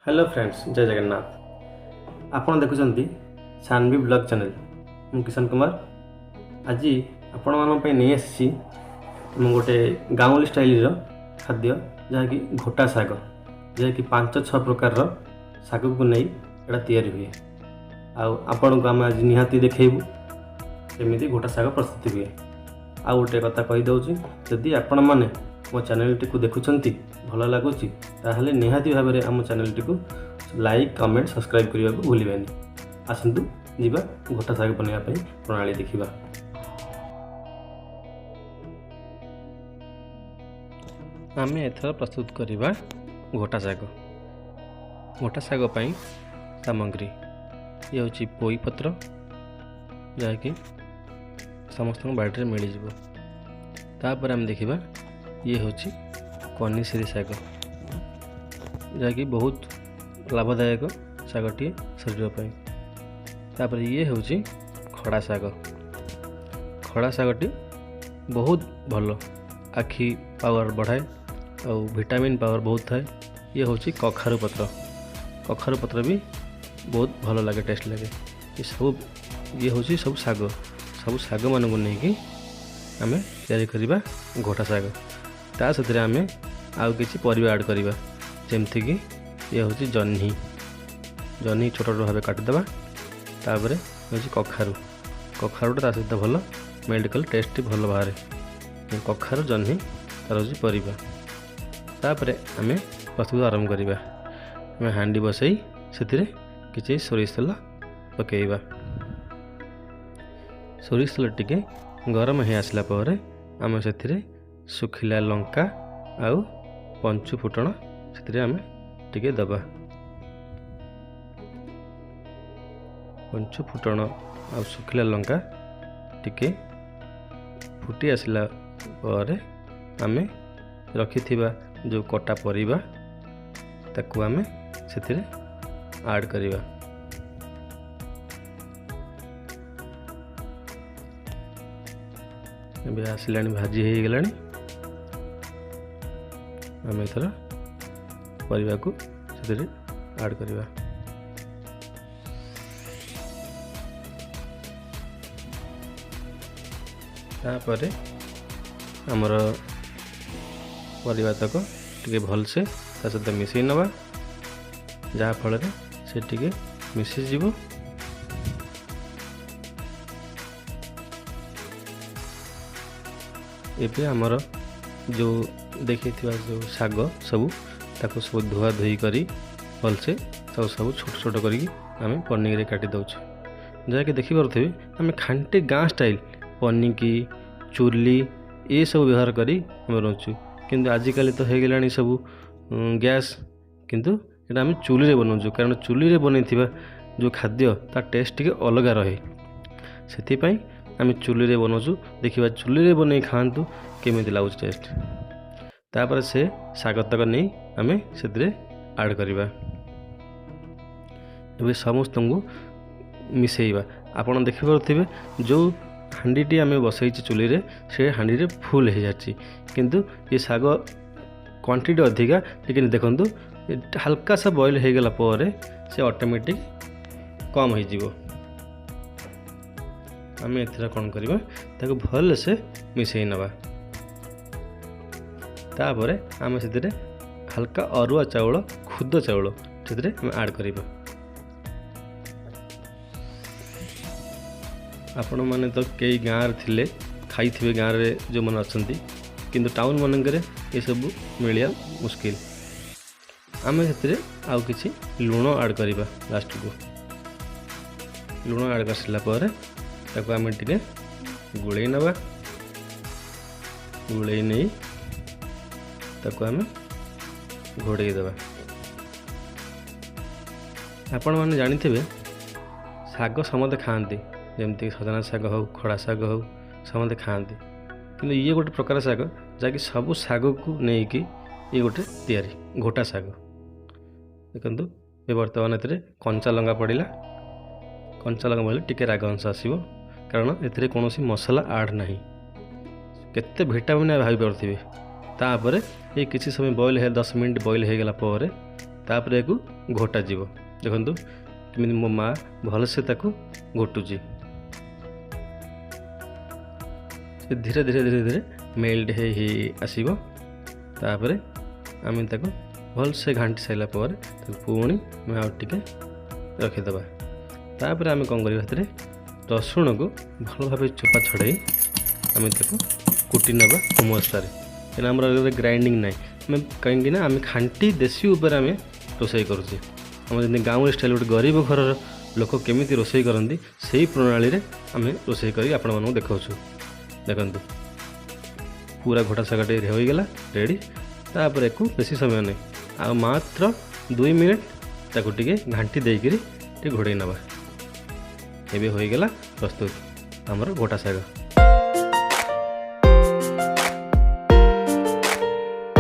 Hello friends, जय जगन्नाथ। आपण देखुଛନ୍ତି Saanvi blog channel. मु किशन कुमार आज आपण मान नहीं आसी गोटे गाँवली स्टाइल खाद्य जहाँकि घोटा शाग, जहाँकि 5-6 प्रकार शाग को नहीं या हुए। आपण को आम आज निहाती देखू केमी घोटा शाग प्रस्तुत हुए। आउ गोटे कथा कहीदे, जदि आपण मैंने मो चैनल टी देखुंत भल लगुच ताहले निहाती भाव में आम channel T like comment subscribe करने को भूलें। आसतु जीवा घोटा शाग बनवाई प्रणाली देखा। आम एथर प्रस्तुत करवा घोटा शाग। घोटा शाग पाई सामग्री ये हूँ पोई पत्र, जहाँकि समस्त बाड़ी में मिल जाव। तापर आम देखा ये हूँ कनिश्री शाग, जहाँकि बहुत लाभदायक शागटी शरीर पर। तापर ये हूँ खड़ा शाग। खड़ा शागटी बहुत भल आखि पावर बढ़ाए और विटामिन पावर बहुत थाए। ये हूँ कखारू पत्र। कखारू पत्र भी बहुत भल लगे, टेस्ट लगे। ये सब ये हूँ सब शाग, सब शाग मान को लेकिन आम तैयारी करवा घोटा शाग। ता साथ आम आउ किसी परिबा ऐड करवा, जमती कि ये हूँ जह्नी। जह्नी छोट छोट भाव काटिदेवा। तापर हूँ कखारू। कखारूटा सहित भल मेडिकल टेस्ट भल बाहर। कखारू जह्नी तार हूँ परिबा। तापर आम प्रस्तुत आरंभ करवा। आम हांडी बसई से किसी सोरिष तेल पकेवा। सोरिष तेल टिके गरम हो आसला पर आम से सुखिला लंका आउ पंचु फुटण से आम टिके दबा। पंचु फुटण आउ सुखिला लंका टिके फुटी आसला पर आम रखिथिबा जो कटा परिबा ताकू आम से ऐड करवा। ए आसला भाजी हो गला। आम एथर परिबा को से ऐड करवा। तापर आमर परिबा तक टिके भल से ता सहित मिसई नवा, जहाँ फल से टिके मिसी जीवो। एबे आमर जो देखी जो शाग सबू ताको सब धुआ धुई करी भलसे सब सब छोट छोट करी आम पनिकी काटी दौच। जहाँकि देखिपे आम खांटी गाँ स्टाइल पनिकी चुली ये सब व्यवहार करी आम रोचु। किंतु आजिकल तो हो गला सब गैस, किंतु ये आम चुली रे बनाऊँ, कारण चुली रे बन जो खाद्य ता टेस्ट टे अलग रहे। से आम चुली रे बनाऊँ। देखा चुली रे बन खातु केमी लगुच टेस्ट। तापर से शाग तक नहीं आम से ऐड करवा। समस्त को मिसेवा। आपड़ देखिपे जो हांडी आम बसई चुली रे से हांडी रे फुल हो जाती, किंतु ये शाग क्वांटिटी अधिका। लेकिन देखु हल्का सा बॉयल हो गला पर से ऑटोमेटिक कम हो। आम एथर कौन करवा ताको भल से मिसई नवा। तापर आम से हल्का अरुआ चाउल खुद चाउल से आम ऐड करवा। आपण मैंने तो कई गाँव थिले खाई थे, गाँव में जो मैंने अच्छा, किंतु टाउन मानक ये सब मिलिया मुश्किल। आम से आउ किसी लुण ऐड करवा। लास्ट को लुण ऐड कर सारापर ताको आम टिके गुड़े नवा। गुड़े नहीं ताको आम घोड़े देवा। आपण मैंने जानी शाग समस्ते खाती, जमती सजना शाग हो खड़ा शाग हो समस्ते खाती, किंतु ये गोटे प्रकार शाग जहाँकि सब शाग को लेकिन ये गोटे तैयारी घोटा शाग। देखु ये बर्तमान ए कंचा लंका पड़ा। कंचा लंका पड़े टिके राग अंश आसो, कारण ए कौन मसला ऐड ना। केते विटामिन भाई पारे। तापर ये किसी समय बॉयल है 10 मिनट बॉयल हो गला पर तापर याकू घोटा जीव। देखंतु केमिति मो माँ भलसे ताकू घोटुची। से धीरे धीरे धीरे धीरे मेल्ट हे आसीबो। तापर आम ताकू भलसे घांटी साइला पर पुणी आउ टिके रखिदेबा। तापर आम कौन कर रसुण को भल भाव चोपा छड़ाई आम कुटी नवा हेमदस्तारे। कहीं आम ग्राइंडिंग ना आम कहीं आम खांटी देसी उपर आम रोसई करुचे। आम जमी गाँव स्टाइल गोटे गरीब घर लोक केमी रोसई करती से प्रणाली आम रोसई कर आपण मानक देखा। देखु पूरा घोटा शागटे होगला रेडी। तापर एक बेसी समय नहीं आ मात्र 2 मिनट ताकू टिके घांटी देकर घोड़े नवा। एबे होगला प्रस्तुत आमर घोटा शाग।